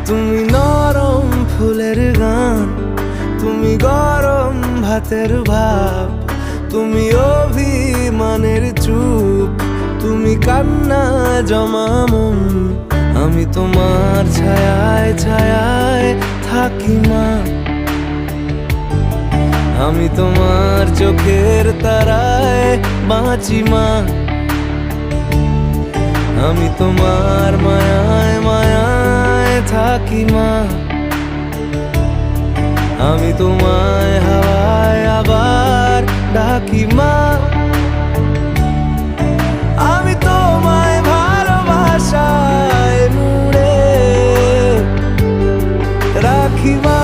তুমি নরম ফুলের গান, তুমি গরম ভাতের ভাব, তুমি অভিমানের চুপ, তুমি কান্না জমা মন। আমি তোমার ছায়ায় ছায়ায় থাকি মা, আমি তোমার চোখের তারায় বাঁচি মা, আমি তোমার মায়ায় মায়ায় থাকি মা, আমি তোমায় হাওয়ায় আবার ডাকি মা, আমি তোমায় ভালোবাসায় মুড়ে রাখি মা।